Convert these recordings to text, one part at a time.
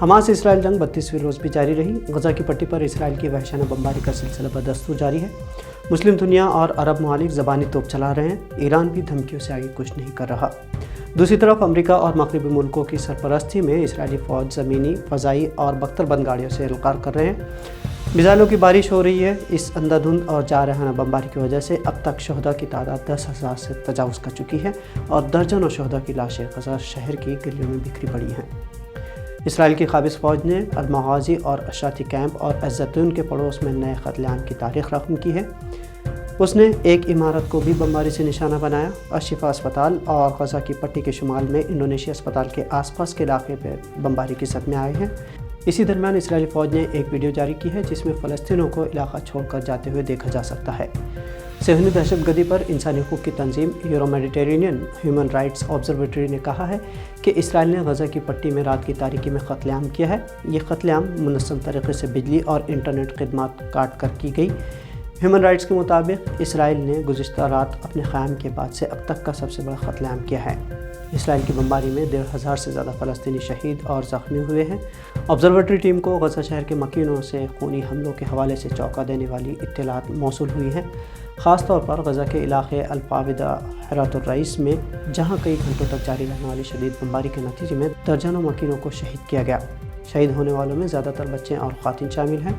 Hamas اسرائیل جنگ 32ویں روز بھی جاری رہی۔ غزہ کی پٹی پر اسرائیل کی وحشیانہ بمباری کا سلسلہ بدستور جاری ہے۔ مسلم دنیا اور عرب ممالک زبانی توپ چلا رہے ہیں۔ ایران بھی دھمکیوں سے آگے کچھ نہیں کر رہا۔ دوسری طرف امریکہ اور مغربی ملکوں کی سرپرستی میں اسرائیلی فوج زمینی، فضائی اور بختر بند گاڑیوں سے القار کر رہے ہیں۔ میزائلوں کی بارش ہو رہی ہے۔ اس اندھا دھند اور جارحانہ بمباری کی وجہ سے اب تک شہداء کی تعداد 10,000 سے تجاوز کر چکی ہے اور درجنوں شہداء کی لاشیں غزہ شہر کی گلیوں میں بکھری پڑی ہیں۔ اسرائیل کی قابض فوج نے المغازی اور اشاتی کیمپ اور الزیتون کے پڑوس میں نئے قتل عام کی تاریخ رقم کی ہے۔ اس نے ایک عمارت کو بھی بمباری سے نشانہ بنایا۔ الشفا اسپتال اور غزہ کی پٹی کے شمال میں انڈونیشیا اسپتال کے آس پاس کے علاقے پر بمباری کی صدمے آئے ہیں۔ اسی درمیان اسرائیلی فوج نے ایک ویڈیو جاری کی ہے جس میں فلسطینیوں کو علاقہ چھوڑ کر جاتے ہوئے دیکھا جا سکتا ہے۔ صہیونی دہشت گردی پر انسانی حقوق کی تنظیم euro Mediterranean human rights observatory نے کہا ہے کہ اسرائیل نے غزہ کی پٹی میں رات کی تاریکی میں قتل عام کیا ہے۔ یہ قتل عام منظم طریقے سے بجلی اور انٹرنیٹ خدمات کاٹ کر کی گئی۔ ہیومن رائٹس کے مطابق اسرائیل نے گزشتہ رات اپنے قیام کے بعد سے اب تک کا سب سے بڑا قتل عام کیا ہے۔ اسرائیل کی بمباری میں 1,500 سے زیادہ فلسطینی شہید اور زخمی ہوئے ہیں۔ آبزرویٹری ٹیم کو غزہ شہر کے مکینوں سے خونی حملوں کے حوالے سے چونکا دینے والی اطلاعات موصول ہوئی ہیں، خاص طور پر غزہ کے علاقے الفاودہ حرات الرئیس میں، جہاں کئی گھنٹوں تک جاری رہنے والی شدید بمباری کے نتیجے میں درجنوں مکینوں کو شہید کیا گیا۔ شہید ہونے والوں میں زیادہ تر بچے اور خواتین شامل ہیں۔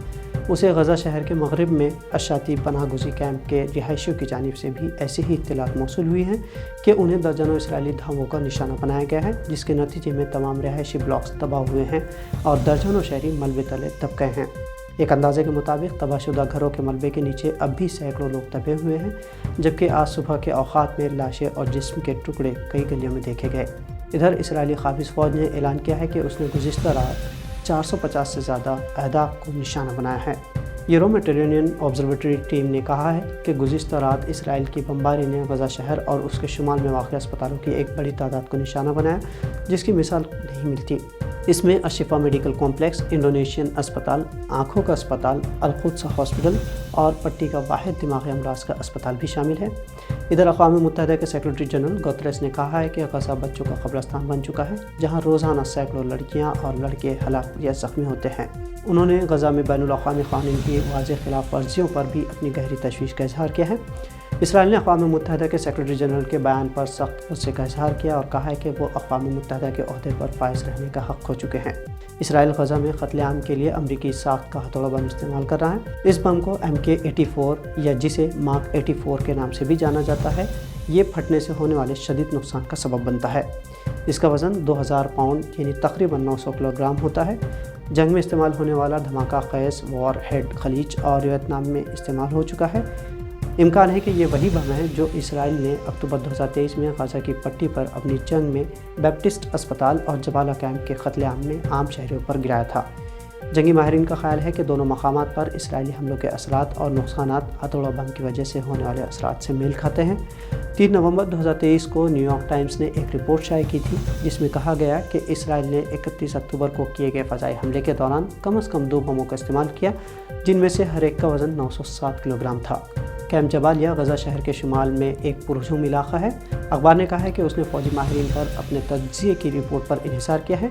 اسے غزہ شہر کے مغرب میں اشاتی پناہ گزین کیمپ کے رہائشیوں کی جانب سے بھی ایسی ہی اطلاعات موصول ہوئی ہیں کہ انہیں درجنوں اسرائیلی دھاووں کا نشانہ بنایا گیا ہے، جس کے نتیجے میں تمام رہائشی بلاکس تباہ ہوئے ہیں اور درجنوں شہری ملبے تلے دب گئے ہیں۔ ایک اندازے کے مطابق تباہ شدہ گھروں کے ملبے کے نیچے اب بھی سینکڑوں لوگ دبے ہوئے ہیں، جبکہ آج صبح کے اوقات میں لاشیں اور جسم کے ٹکڑے کئی گلیوں میں دیکھے گئے۔ ادھر اسرائیلی قابض فوج نے اعلان کیا ہے کہ اس نے گزشتہ رات 450 سے زیادہ اہداف کو نشانہ بنایا ہے۔ یورو میڈیٹرینین آبزرویٹری ٹیم نے کہا ہے کہ گزشتہ رات اسرائیل کی بمباری نے غزہ شہر اور اس کے شمال میں واقع اسپتالوں کی ایک بڑی تعداد کو نشانہ بنایا، جس کی مثال نہیں ملتی۔ اس میں الشفا میڈیکل کمپلیکس، انڈونیشین اسپتال، آنکھوں کا اسپتال، القدس ہاسپٹل اور پٹی کا واحد دماغی امراض کا اسپتال بھی شامل ہے۔ ادھر اقوام متحدہ کے سیکرٹری جنرل گوتریس نے کہا ہے کہ غزہ بچوں کا قبرستان بن چکا ہے، جہاں روزانہ سینکڑوں لڑکیاں اور لڑکے ہلاک یا زخمی ہوتے ہیں۔ انہوں نے غزہ میں بین الاقوامی قوانین کی واضح خلاف ورزیوں پر بھی اپنی گہری تشویش کا اظہار کیا ہے۔ اسرائیل نے اقوام متحدہ کے سیکرٹری جنرل کے بیان پر سخت غصے کا اظہار کیا اور کہا ہے کہ وہ اقوام متحدہ کے عہدے پر فائز رہنے کا حق کھو چکے ہیں۔ اسرائیل غزہ میں قتل عام کے لیے امریکی ساخت کا ہتھوڑا بم استعمال کر رہا ہے۔ اس بم کو MK-84 یا جسے مارک 84 کے نام سے بھی جانا جاتا ہے، یہ پھٹنے سے ہونے والے شدید نقصان کا سبب بنتا ہے۔ اس کا وزن 2000 پاؤنڈ یعنی تقریباً 900 کلو گرام ہوتا ہے۔ جنگ میں استعمال ہونے والا دھماکہ خیز، وار ہیڈ خلیج اور ویتنام میں استعمال ہو چکا ہے۔ امکان ہے کہ یہ وہی بم ہے جو اسرائیل نے اکتوبر 2023 میں غزہ کی پٹی پر اپنی جنگ میں بیپٹسٹ اسپتال اور جبالہ کیمپ کے قتل عام میں عام شہریوں پر گرایا تھا۔ جنگی ماہرین کا خیال ہے کہ دونوں مقامات پر اسرائیلی حملوں کے اثرات اور نقصانات ہتھوڑا بم کی وجہ سے ہونے والے اثرات سے میل کھاتے ہیں۔ 3 نومبر 2023 کو نیو یارک ٹائمز نے ایک رپورٹ شائع کی تھی جس میں کہا گیا کہ اسرائیل نے 31 اکتوبر کو کیے گئے فضائی حملے کے دوران کم از کم 2 بموں کا استعمال کیا، جن میں سے ہر ایک کا وزن 907 کلو گرام تھا۔ کیمپ جبالیہ غزہ شہر کے شمال میں ایک پرہجوم علاقہ ہے۔ اخبار نے کہا ہے کہ اس نے فوجی ماہرین پر اپنے تجزیے کی رپورٹ پر انحصار کیا ہے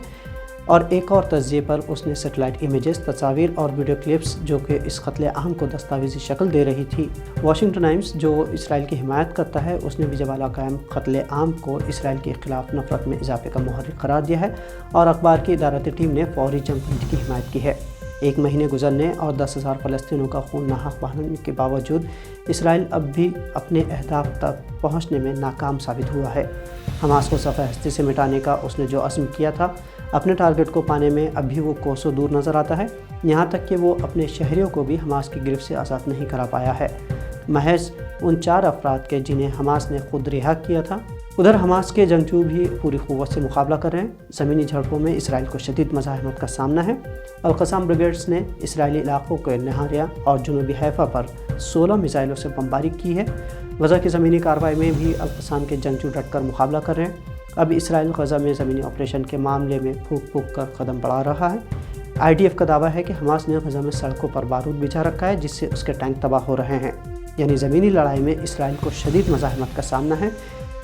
اور ایک اور تجزیے پر اس نے سیٹلائٹ امیجز، تصاویر اور ویڈیو کلپس جو کہ اس قتل عام کو دستاویزی شکل دے رہی تھی۔ واشنگٹن ٹائمز جو اسرائیل کی حمایت کرتا ہے، اس نے بھی جبالہ کیمپ قتل عام کو اسرائیل کے خلاف نفرت میں اضافے کا محرک قرار دیا ہے اور اخبار کی ادارتی ٹیم نے فوری جنگ بندی کی حمایت کی ہے۔ 1 مہینے گزرنے اور 10,000 فلسطینیوں کا خون ناحق بہانے کے باوجود اسرائیل اب بھی اپنے اہداف تک پہنچنے میں ناکام ثابت ہوا ہے۔ حماس کو صفحہ ہستی سے مٹانے کا اس نے جو عزم کیا تھا، اپنے ٹارگٹ کو پانے میں اب بھی وہ کوسوں دور نظر آتا ہے، یہاں تک کہ وہ اپنے شہریوں کو بھی حماس کی گرفت سے آزاد نہیں کرا پایا ہے، محض ان 4 افراد کے جنہیں حماس نے خود رہا کیا تھا۔ ادھر حماس کے جنگجو بھی پوری قوت سے مقابلہ کر رہے ہیں۔ زمینی جھڑپوں میں اسرائیل کو شدید مزاحمت کا سامنا ہے۔ القسام بریگیڈز نے اسرائیلی علاقوں کے نہاریہ اور جنوبی حیفا پر 16 میزائلوں سے بمباری کی ہے۔ غزہ کی زمینی کارروائی میں بھی القسام کے جنگجو ڈٹ کر مقابلہ کر رہے ہیں۔ اب اسرائیل غزہ میں زمینی آپریشن کے معاملے میں پھونک پھونک کر قدم بڑھا رہا ہے۔ IDF کا دعویٰ ہے کہ حماس نے غزہ میں سڑکوں پر بارود بچھا رکھا ہے، جس سے اس کے ٹینک تباہ ہو رہے ہیں۔ یعنی زمینی لڑائی میں اسرائیل کو شدید مزاحمت کا سامنا ہے۔